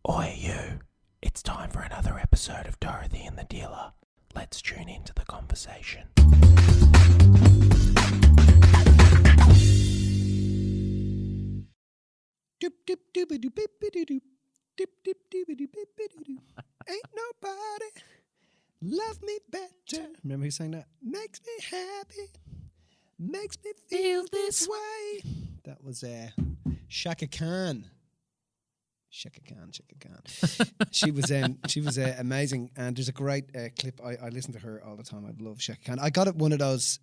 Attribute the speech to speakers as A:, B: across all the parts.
A: Oi you, it's time for another episode of Dorothy and the Dealer. Let's tune into the conversation.
B: Ain't nobody love me better. Remember who sang that? Makes me happy, makes me feel this way. That was Shaka Khan. Shaka Khan. She was amazing, and there's a great clip. I listen to her all the time. I love Shaka Khan. I got it one of those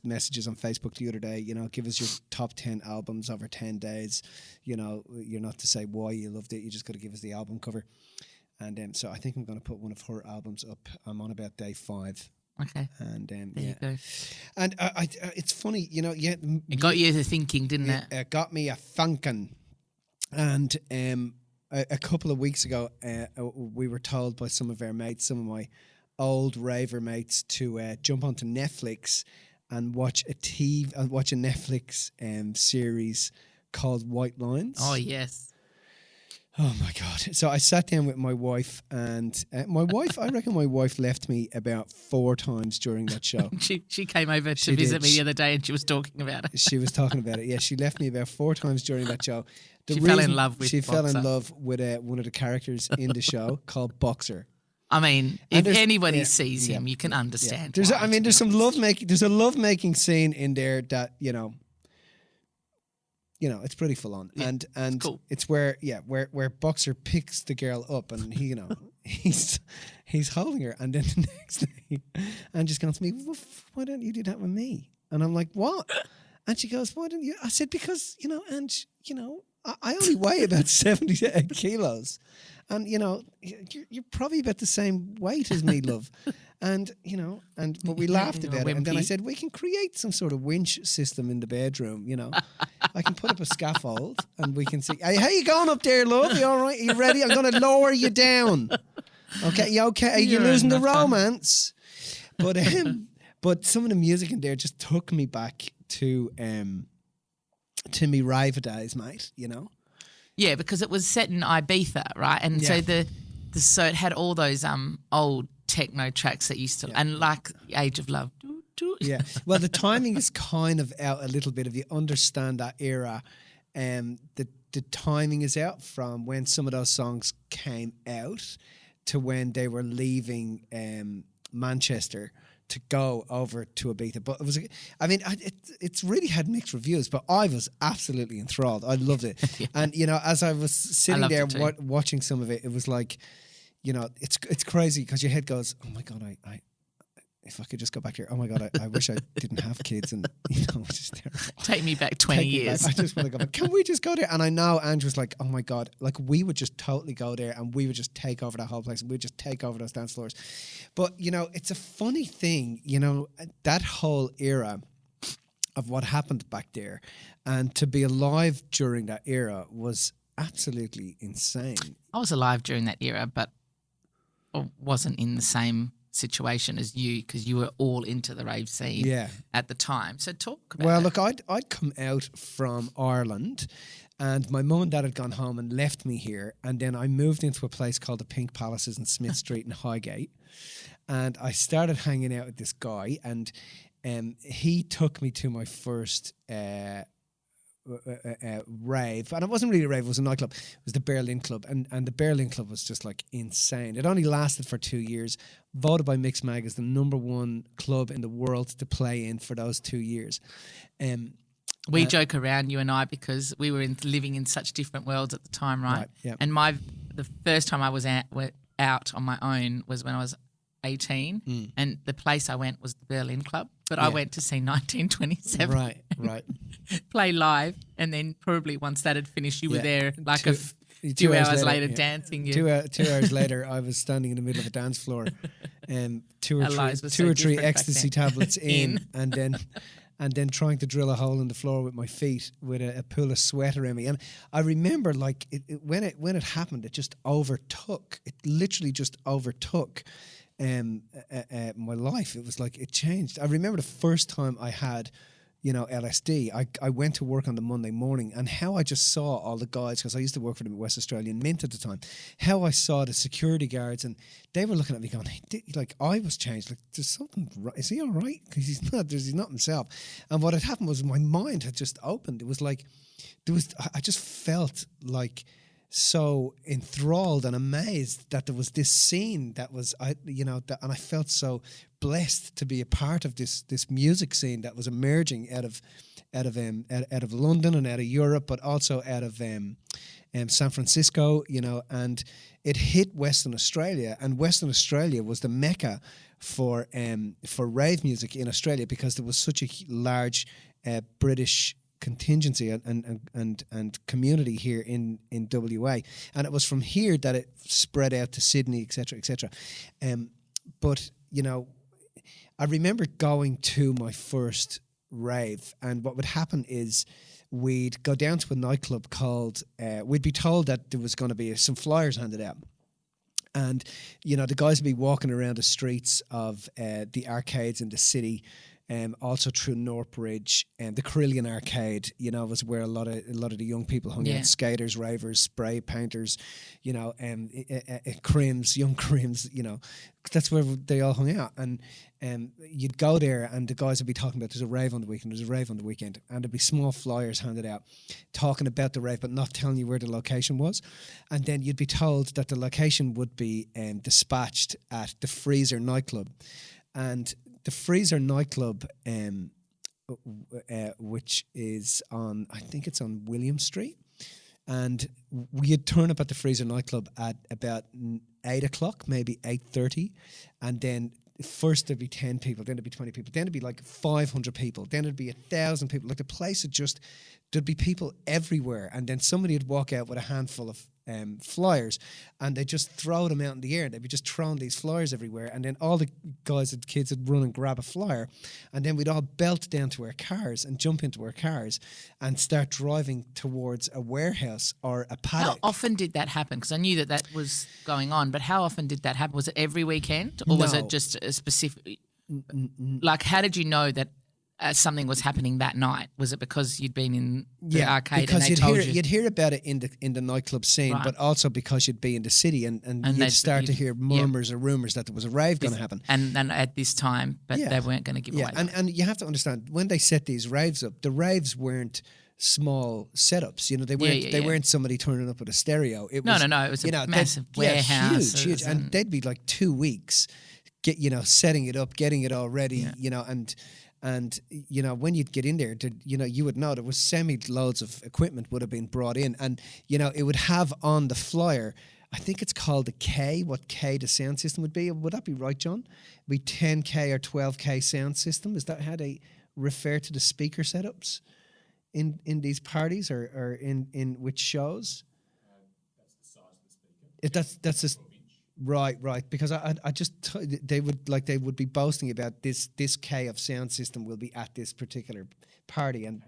B: messages on Facebook the other day. Give us your top 10 albums over 10 days. You're not to say why you loved it. You just got to give us the album cover. And so I think I'm going to put one of her albums up. I'm on about day 5.
C: Okay.
B: And
C: there you go.
B: And it's funny,
C: It got you to thinking, didn't it?
B: It got me a thinking. And a couple of weeks ago, we were told by some of our mates, some of my old raver mates, to jump onto Netflix and watch a Netflix series called White Lines.
C: Oh yes.
B: Oh my God. So I sat down with my wife, and I reckon my wife left me about 4 times during that show.
C: She came over to visit me the other day, and she was talking about it.
B: She was talking about it. Yeah, she left me about 4 times during that show.
C: She fell in love with
B: one of the characters in the show called Boxer.
C: I mean, if anybody sees him, you can understand.
B: There's some love making. There's a love making scene in there that it's pretty full on, and
C: it's cool.
B: It's where Boxer picks the girl up, and he, he's holding her, and then the next thing, and just goes to me, well, why don't you do that with me? And I'm like, what? And she goes, why don't you? I said, because I only weigh about 78 kilos, and you're probably about the same weight as me, love. But we laughed about it, and then I said, we can create some sort of winch system in the bedroom. I can put up a scaffold, and we can see. Hey, how you going up there, love? You all right? Are you ready? I'm going to lower you down. Okay, you okay? Are you losing the romance? But some of the music in there just took me back to me rave days, mate.
C: Yeah, because it was set in Ibiza, right? And so so it had all those old techno tracks that used to, and like Age of Love.
B: Yeah, well, the timing is kind of out a little bit. If you understand that era, the timing is out from when some of those songs came out to when they were leaving Manchester to go over to Ibiza. But it's really had mixed reviews, but I was absolutely enthralled. I loved it.
C: Yeah.
B: And, as I was sitting there watching some of it, it was like, it's crazy because your head goes, oh my God, if I could just go back here, oh my God, I wish I didn't have kids, and it's just terrible.
C: Take me back 20 years.
B: I just want to go back. Can we just go there? And I know Andrew's like, oh my God, like we would just totally go there and we would just take over that whole place and we'd just take over those dance floors. But, it's a funny thing, that whole era of what happened back there, and to be alive during that era was absolutely insane.
C: I was alive during that era, but I wasn't in the same situation as you, because you were all into the rave scene at the time. So talk about
B: Well, look, I'd come out from Ireland, and my mum and dad had gone home and left me here, and then I moved into a place called the Pink Palaces in Smith Street in Highgate, and I started hanging out with this guy, and he took me to my first rave, and it wasn't really a rave, it was a nightclub. It was the Berlin Club, and the Berlin Club was just like insane. It only lasted for 2 years, voted by Mix Mag as the #1 club in the world to play in for those 2 years.
C: We joke around, you and I, because we were living in such different worlds at the time, right?
B: Yeah.
C: And the first time I was out on my own was when I was 18, and the place I went was the Berlin Club, but I went to see 1927.
B: Right.
C: Play live, and then probably once that had finished, you were there like a few hours later dancing. Yeah.
B: 2 hours later, I was standing in the middle of a dance floor, two or three ecstasy tablets in, and then trying to drill a hole in the floor with my feet with a pool of sweat around me. And I remember, like, when it happened, it just overtook. It literally just overtook my life. It was like it changed. I remember the first time I had LSD. I went to work on the Monday morning, and how I just saw all the guys, because I used to work for the West Australian Mint at the time, how I saw the security guards, and they were looking at me going, hey, like, I was changed. Like, there's something, is he all right? Because he's not himself. And what had happened was my mind had just opened. It was like, I just felt like so enthralled and amazed that there was this scene that was, and I felt so blessed to be a part of this music scene that was emerging out of London and out of Europe, but also out of San Francisco, and it hit Western Australia, and Western Australia was the mecca for rave music in Australia, because there was such a large British contingency and community here in WA, and it was from here that it spread out to Sydney, etc., etc. But I remember going to my first rave, and what would happen is we'd go down to a nightclub called, we'd be told that there was going to be some flyers handed out. And, the guys would be walking around the streets of the arcades in the city, also through Northbridge, and the Carillion Arcade, was where a lot of the young people hung out, skaters, ravers, spray painters, crims, young crims, that's where they all hung out. And you'd go there, and the guys would be talking about, there's a rave on the weekend, and there'd be small flyers handed out talking about the rave, but not telling you where the location was. And then you'd be told that the location would be dispatched at the Freezer nightclub. And the Freezer nightclb, which is on, I think it's on William Street, and we'd turn up at the Freezer nightclub at about 8 o'clock, maybe 8:30, and then first there'd be 10 people, then there'd be 20 people, then there'd be like 500 people, then there'd be 1,000 people. Like, the place there'd be people everywhere, and then somebody would walk out with a handful of flyers, and they just throw them out in the air. They'd be just throwing these flyers everywhere, and then all the guys and kids would run and grab a flyer, and then we'd all belt down to our cars and jump into our cars and start driving towards a warehouse or a paddock.
C: How often did that happen? Because I knew that was going on, but how often did that happen? Was it every weekend, or was it just a specific? Like, how did you know that something was happening that night? Was it because you'd been in the arcade
B: because
C: and they told you?
B: You'd hear about it in the nightclub scene,
C: Right.
B: but also because you'd be in the city and you'd start to hear murmurs or rumours that there was a rave going to happen.
C: And at this time, but they weren't going to give away.
B: And you have to understand, when they set these raves up, the raves weren't small setups. They weren't somebody turning up with a stereo. It was,
C: no. It was a massive warehouse.
B: Huge. And they'd be like 2 weeks, setting it up, getting it all ready, And when you'd get in there, you would know there was semi-loads of equipment would have been brought in, and it would have on the flyer, I think it's called the K, what K the sound system would be. Would that be right, John? It'd be 10K or 12K sound system. Is that how they refer to the speaker setups in these parties or in which shows?
D: That's the size of the speaker.
B: That's just. Right. Because they would be boasting about this K of sound system will be at this particular party, and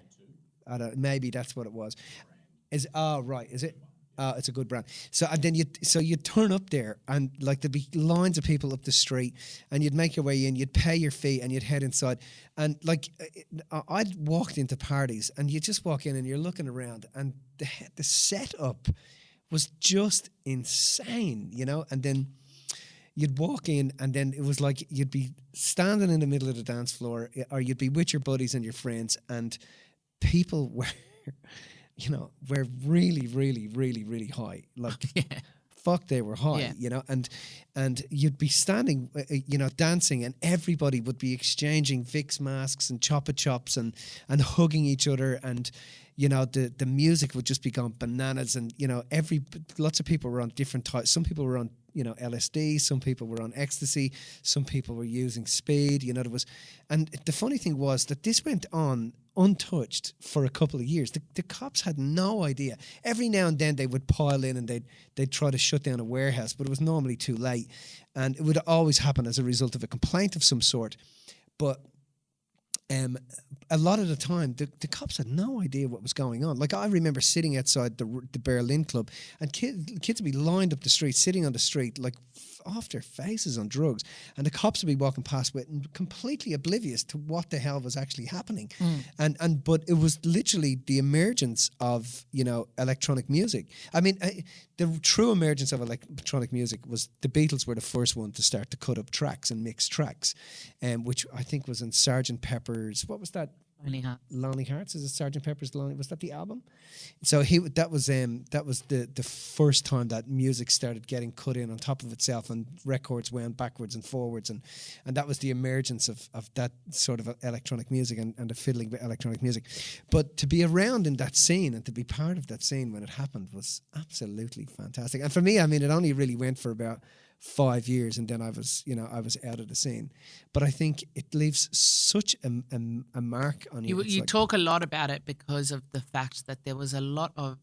B: maybe that's what it was. Is it? It's a good brand. So and then you'd turn up there, and like there'd be lines of people up the street, and you'd make your way in, you'd pay your fee, and you'd head inside. And like I'd walked into parties, and you just walk in, and you're looking around, and the setup was just insane, and then you'd walk in, and then it was like you'd be standing in the middle of the dance floor, or you'd be with your buddies and your friends, and people were, were really, really, really, really high. Like, fuck, they were high, and you'd be standing, dancing, and everybody would be exchanging Vicks masks and Choppa Chops and hugging each other, and the music would just be going bananas, and lots of people were on different types. Some people were on LSD, some people were on ecstasy, some people were using speed. There was, and the funny thing was that this went on untouched for a couple of years. The cops had no idea. Every now and then they would pile in and they'd try to shut down a warehouse, but it was normally too late, and it would always happen as a result of a complaint of some sort. But a lot of the time, the cops had no idea what was going on. Like, I remember sitting outside the Berlin Club, and kids would be lined up the street, sitting on the street, like off their faces on drugs, and the cops would be walking past with completely oblivious to what the hell was actually happening. But it was literally the emergence of, you know, electronic music. I mean, the true emergence of electronic music was the Beatles were the first one to start to cut up tracks and mix tracks, which I think was in Sgt. Pepper's. What was that? Lonely Hearts. Is it Sgt. Pepper's Lonely? Was that the album? So that was the first time that music started getting cut in on top of itself, and records went backwards and forwards, and that was the emergence of that sort of electronic music and the fiddling with electronic music. But to be around in that scene and to be part of that scene when it happened was absolutely fantastic. And for me, I mean, it only really went for about 5 years, and then I was out of the scene. But I think it leaves such a mark on you.
C: You talk a lot about it because of the fact that there was a lot of,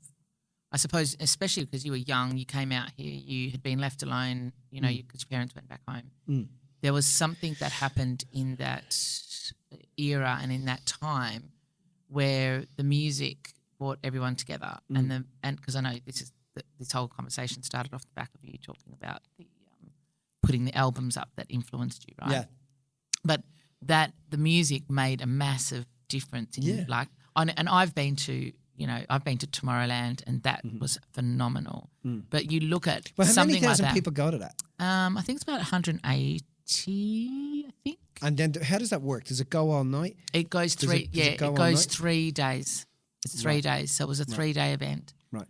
C: I suppose, especially because you were young, you came out here, you had been left alone, you know, because your parents went back home. There was something that happened in that era and in that time where the music brought everyone together, and because I know this whole conversation started off the back of you talking about the putting the albums up that influenced you, right?
B: Yeah.
C: But that the music made a massive difference in and I've been to Tomorrowland, and that was phenomenal. But you look at
B: how
C: something
B: many thousand
C: like that.
B: people go to that?
C: I think it's about 180, I think.
B: And then how does that work? Does it go all night?
C: It goes it goes 3 days. It's 3 days. So it was a 3-day event.
B: Right.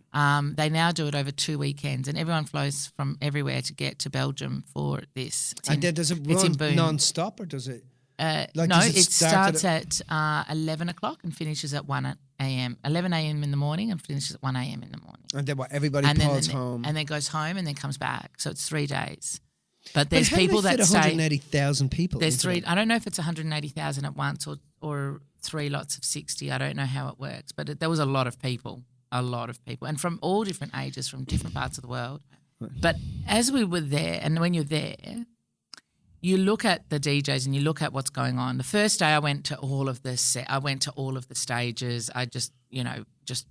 C: They now do it over 2 weekends, and everyone flows from everywhere to get to Belgium for this.
B: Then does it run non-stop, or does it?
C: No, it starts at 11 o'clock and finishes at 1 a.m. 11 a.m. in the morning and finishes at 1 a.m. in the morning.
B: And then everybody pulls home?
C: And then goes home and then comes back. So it's 3 days. But there's people that
B: fit 180,000 people.
C: There's three. I don't know if it's 180,000 at once or 3 lots of 60. I don't know how it works, but there was a lot of people, and from all different ages, from different parts of the world. But as we were there, and when you're there, you look at the DJs and you look at what's going on. The first day I went to all of the stages. I just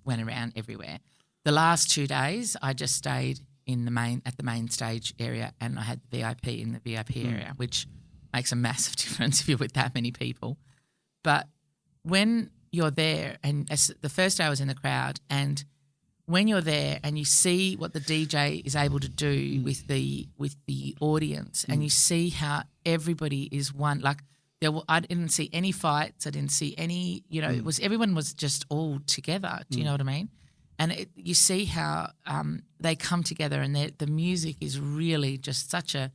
C: went around everywhere. The last 2 days I just stayed at the main stage area, and I had the VIP in the VIP area, which makes a massive difference if you're with that many people. But when you're there, and the first day I was in the crowd, and when you're there and you see what the DJ is able to do with the audience, and you see how everybody is one, like I didn't see any fights, I didn't see any, everyone was just all together. Do you know what I mean? And you see how they come together, and the music is really just such a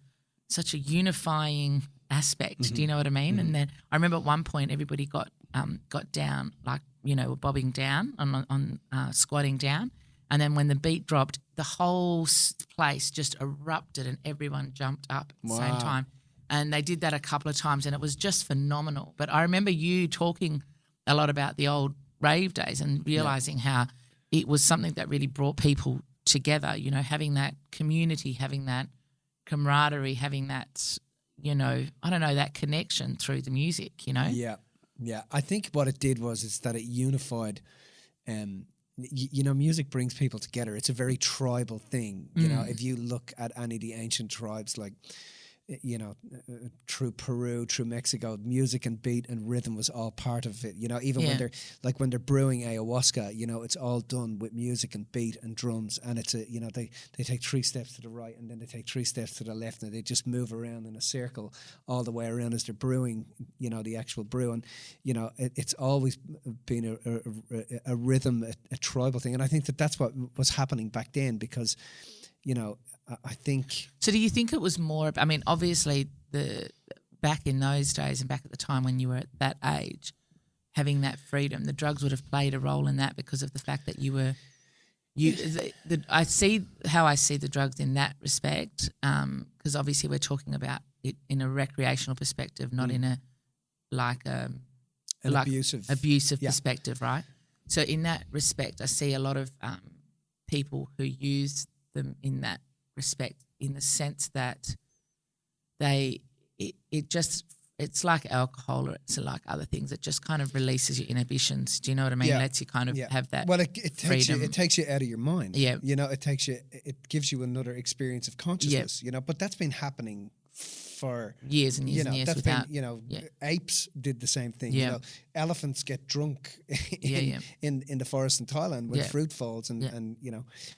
C: unifying aspect. Do you know what I mean? And then I remember at one point everybody got down, like, bobbing down on squatting down, and then when the beat dropped, the whole place just erupted and everyone jumped up at the same time. And they did that a couple of times, and it was just phenomenal. But I remember you talking a lot about the old rave days and realising how it was something that really brought people together, having that community, having that camaraderie, having that, that connection through the music,
B: Yeah. I think what it did is that it unified, music brings people together. It's a very tribal thing. If you look at any of the ancient tribes, like, through Peru, through Mexico, music and beat and rhythm was all part of it. Even when they're brewing ayahuasca, it's all done with music and beat and drums. And it's they take 3 steps to the right, and then they take 3 steps to the left, and they just move around in a circle all the way around as they're brewing, the actual brew. And, it's always been a rhythm, a tribal thing. And I think that's what was happening back then, because, I think.
C: So do you think it was more, obviously back in those days and back at the time when you were at that age, having that freedom, the drugs would have played a role in that because of the fact that I see how I see the drugs in that respect, because obviously we're talking about it in a recreational perspective, not in a abusive perspective, right? So in that respect, I see a lot of people who use them in that respect, in the sense that it just it's like alcohol or it's like other things. It just kind of releases your inhibitions. Do you know what I mean?
B: Yeah.
C: Lets you kind of have that.
B: Well, it takes you.
C: freedom.
B: It takes you out of your mind.
C: Yeah.
B: You know, it gives you another experience of consciousness. You know, but that's been happening for
C: years and years
B: you know,
C: and years
B: that's
C: without.
B: been, apes did the same thing.
C: Yeah.
B: You know, elephants get drunk in the forest in Thailand when fruit falls and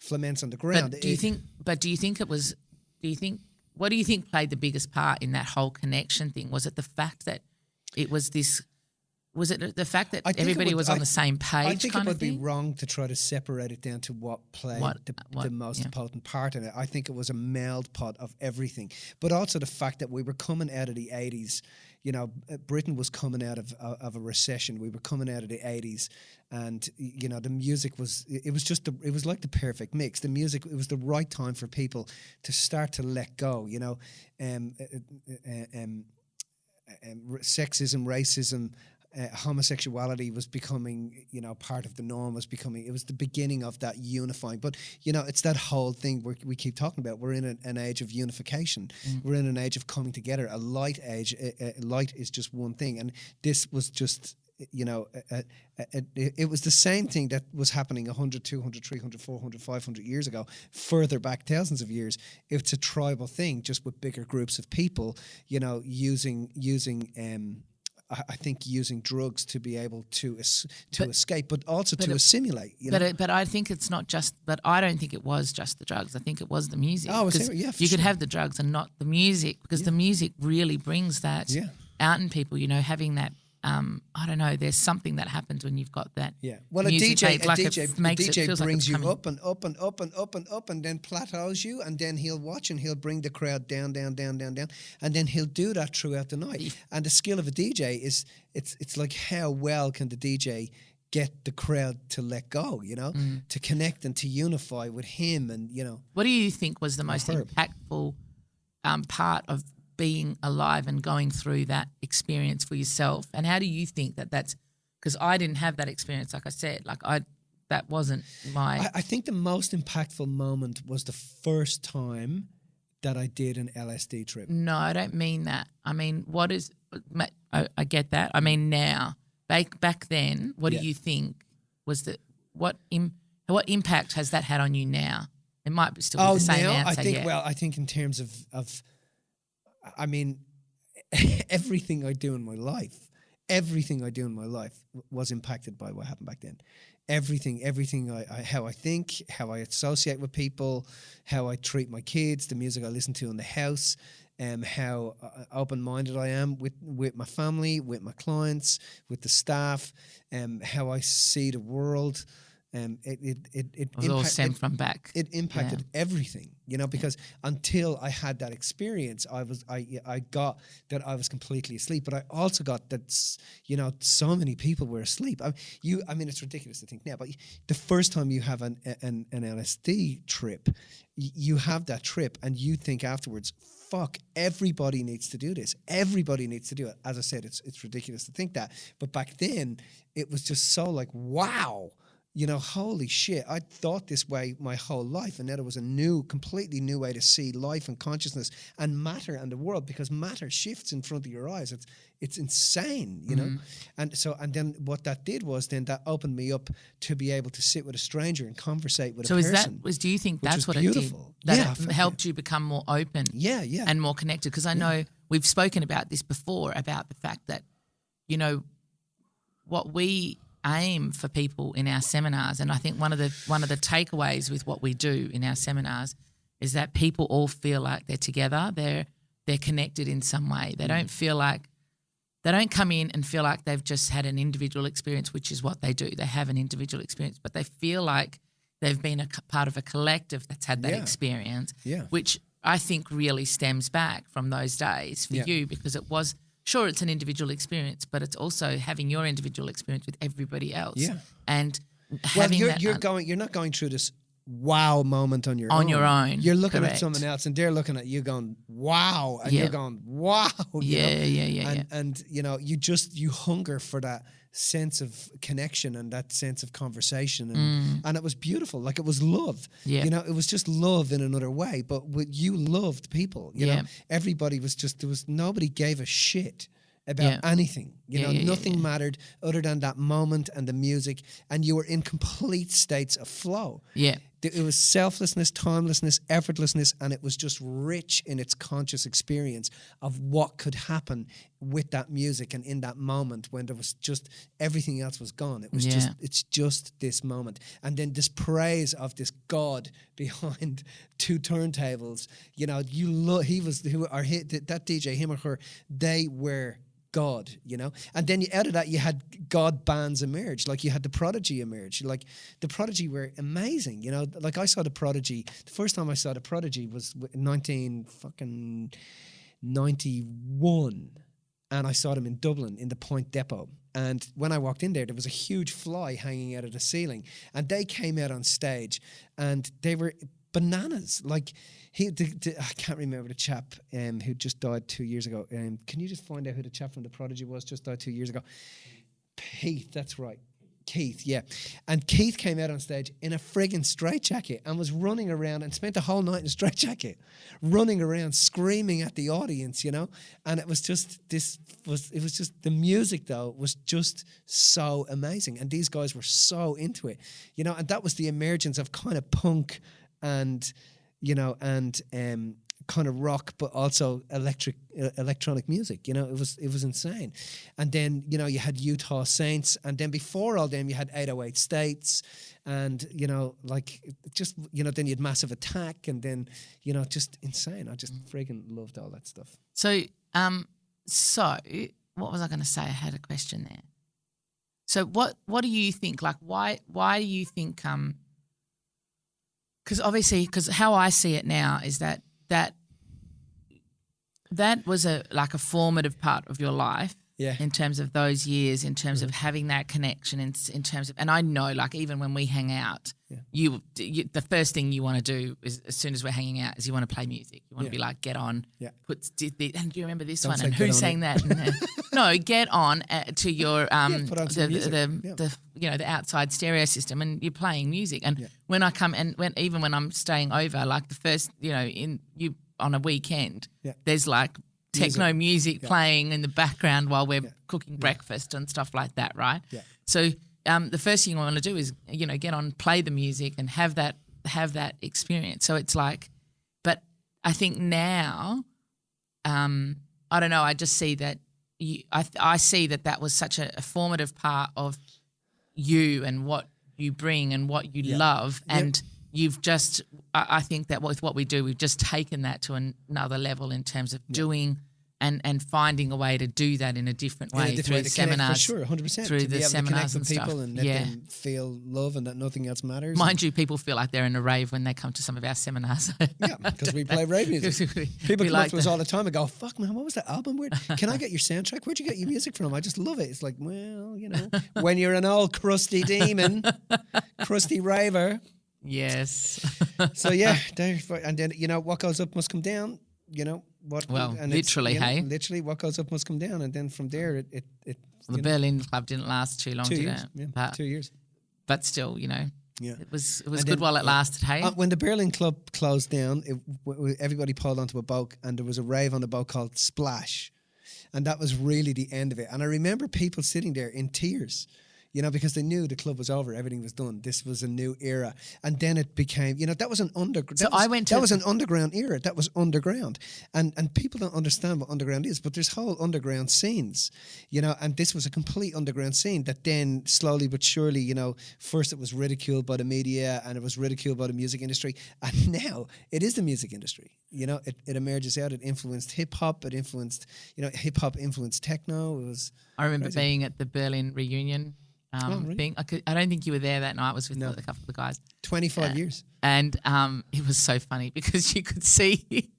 B: ferments on the ground.
C: But do you think? But do you think it was? Do you think? What do you think played the biggest part in that whole connection thing? Was it the fact that it was this? Was it the fact that everybody was on the same page?
B: I think it
C: kind
B: would
C: of
B: be
C: thing?
B: wrong to try to separate it down to what played the most potent part in it. I think it was a meld pot of everything, but also the fact that we were coming out of the 80s. You know, Britain was coming out of a recession. We were coming out of the 80s, and the music was. It was like the perfect mix. The music. It was the right time for people to start to let go. You know, sexism, racism. Homosexuality was becoming, part of the norm. It was the beginning of that unifying. But it's that whole thing we keep talking about. We're in an age of unification. We're in an age of coming together. A light age. Light is just one thing, and this was just. It was the same thing that was happening 100, 200, 300, 400, 500 years ago, further back thousands of years. It's a tribal thing, just with bigger groups of people, using I think using drugs to be able to escape, but also to assimilate.
C: But I think it's not just. But I don't think it was just the drugs. I think it was the music.
B: Oh,
C: because
B: yeah, for
C: you could
B: sure.
C: have the drugs and not the music, because the music really brings that out in people. Having that. I don't know. There's something that happens when you've got that.
B: Yeah. Well,
C: music
B: a
C: like
B: DJ brings you
C: coming.
B: up and up and up and up and up, and then plateaus you, and then he'll watch and he'll bring the crowd down, down, down, down, down, and then he'll do that throughout the night. And the skill of a DJ is it's like how well can the DJ get the crowd to let go, to connect and to unify with him, and
C: What do you think was the most
B: Herb.
C: impactful part of being alive and going through that experience for yourself? And how do you think that's, because I didn't have that experience, like I said, that wasn't my... I
B: think the most impactful moment was the first time that I did an LSD trip.
C: No, I don't mean that. I mean, I get that. I mean now, back then, what do you think was what impact has that had on you now? It might still be the same
B: now?
C: answer.
B: I think in terms of I mean, everything I do in my life was impacted by what happened back then. Everything, how I think, how I associate with people, how I treat my kids, the music I listen to in the house, how open-minded I am with my family, with my clients, with the staff, how I see the world. It
C: was all stemmed from back.
B: It impacted everything, because until I had that experience, I got that I was completely asleep, but I also got that, so many people were asleep. I mean, it's ridiculous to think now, but the first time you have an LSD trip, you have that trip and you think afterwards, fuck, everybody needs to do this. Everybody needs to do it. As I said, it's ridiculous to think that, but back then it was just so like, wow. Holy shit, I thought this way my whole life, and now there was a completely new way to see life and consciousness and matter and the world, because matter shifts in front of your eyes. It's insane, And then what that did was then that opened me up to be able to sit with a stranger and conversate with a person.
C: Do you think that's what
B: beautiful.
C: It did? That it helped you become more open and more connected? Because I know we've spoken about this before, about the fact that, what we aim for people in our seminars, and I think one of the takeaways with what we do in our seminars is that people all feel like they're together, they're connected in some way. They don't feel like, they don't come in and feel like they've just had an individual experience, which is what they do. They have an individual experience, but they feel like they've been a part of a collective that's had that experience, which I think really stems back from those days for you, because it was... Sure, it's an individual experience, but it's also having your individual experience with everybody else. Yeah. And having
B: you're not going through this wow moment on your own. You're looking at someone else and they're looking at you going, wow. And you're going, wow. And you hunger for that sense of connection and that sense of conversation. And it was beautiful. Like, it was love. Yeah. It was just love in another way. But you loved people. You know, everybody was just, nobody gave a shit about anything. Nothing mattered other than that moment and the music, and you were in complete states of flow.
C: Yeah.
B: It was selflessness, timelessness, effortlessness, and it was just rich in its conscious experience of what could happen with that music and in that moment when there was just everything else was gone. It was it's just this moment. And then this praise of this God behind two turntables, that DJ, him or her, they were God, and then out of that you had God bands emerge. Like you had the Prodigy emerge. Like the Prodigy were amazing, like I saw the Prodigy, the first time I saw the Prodigy was in 1991, and I saw them in Dublin in the Point Depot. And when I walked in there was a huge fly hanging out of the ceiling, and they came out on stage and they were bananas. Like I can't remember the chap who just died 2 years ago. Can you just find out who the chap from the Prodigy was? Just died 2 years ago. Keith, that's right. Keith, yeah. And Keith came out on stage in a friggin' straitjacket and was running around and spent the whole night in a straitjacket, running around screaming at the audience, And it was just the music though was just so amazing, and these guys were so into it, And that was the emergence of kind of punk and kind of rock, but also electronic music. It was insane. And then you had Utah Saints, and then before all them you had 808 States, and then you had Massive Attack, and then just insane. I just friggin' loved all that stuff.
C: So what was I going to say? I had a question there. So what do you think? Like why do you think? Because how I see it now is that was a formative part of your life.
B: Yeah.
C: In terms of those years, in terms of having that connection, in terms of, and I know, even when we hang out, you the first thing you want to do is, as soon as we're hanging out, is you want to play music. You want to be like, get on, and do you remember this one, and who sang that? No, get on to your
B: put on some music.
C: the outside stereo system, and you're playing music. And when I come and when I'm staying over, like the first, on a weekend, there's techno music playing in the background while we're cooking breakfast and stuff like that, right? Yeah. So the first thing I want to do is, get on, play the music and have that experience. So it's but I think now, I don't know, I just see that I see that was such a formative part of you and what you bring and what you love, and you've just, I think that with what we do, we've just taken that to another level in terms of doing and finding a way to do that in a different way through the seminars.
B: For sure, 100%.
C: Through the seminars and
B: people
C: stuff.
B: And let them feel love and that nothing else matters.
C: Mind you, people feel like they're in a rave when they come to some of our seminars.
B: Yeah, because we play rave music. People come up to us all the time and go, fuck man, what was that album? Can I get your soundtrack? Where'd you get your music from? I just love it. It's like, well, when you're an old crusty demon, crusty raver.
C: Yes.
B: So and then what goes up must come down.
C: Literally, hey.
B: Literally, what goes up must come down, and then from there, it.
C: The Berlin Club didn't last too long.
B: 2 years. Yeah, 2 years.
C: But still, it was good while it lasted. Hey,
B: when the Berlin Club closed down, everybody pulled onto a boat, and there was a rave on the boat called Splash, and that was really the end of it. And I remember people sitting there in tears. Because they knew the club was over, everything was done. This was a new era, and then it became, that was an underground. That was an underground era. That was underground, and people don't understand what underground is, but there's whole underground scenes, and this was a complete underground scene that then slowly but surely, first it was ridiculed by the media and it was ridiculed by the music industry, and now it is the music industry. It emerges out. It influenced hip hop. It influenced, hip hop influenced techno. It was.
C: I remember being at the Berlin reunion.
B: Really?
C: Thing. I don't think you were there that night. I was with a couple of the guys.
B: 25 years.
C: And it was so funny because you could see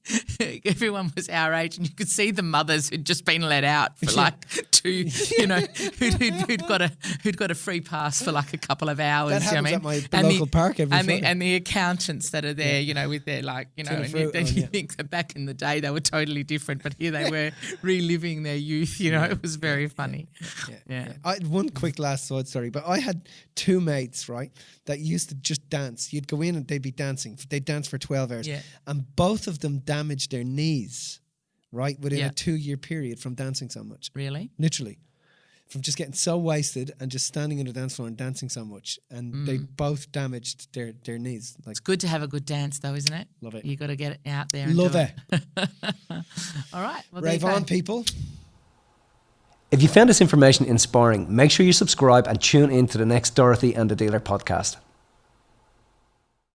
C: everyone was our age, and you could see the mothers who'd just been let out for two, who'd got a free pass for a couple of hours.
B: That happens at my local park every Friday.
C: And the accountants that are there, with their you think that back in the day they were totally different, but here they were reliving their youth. It was very funny. Yeah.
B: I had one quick last side story, but I had two mates, right, that used to just dance. You'd go in and they'd be dancing. They'd dance for 12 hours. Yeah. And both of them damaged their knees right? Within
C: Yeah.
B: a 2-year period from dancing so much.
C: Really?
B: Literally. From just getting so wasted and just standing on the dance floor and dancing so much. And they both damaged their knees. Like,
C: It's good to have a good dance, though, isn't it?
B: Love it.
C: You got to get it out there. And
B: love
C: do
B: it.
C: All right. Well, there
B: Rave
C: you go.
B: on, people.
E: If you found this information inspiring, make sure you subscribe and tune in to the next Dorothy and the Dealer podcast.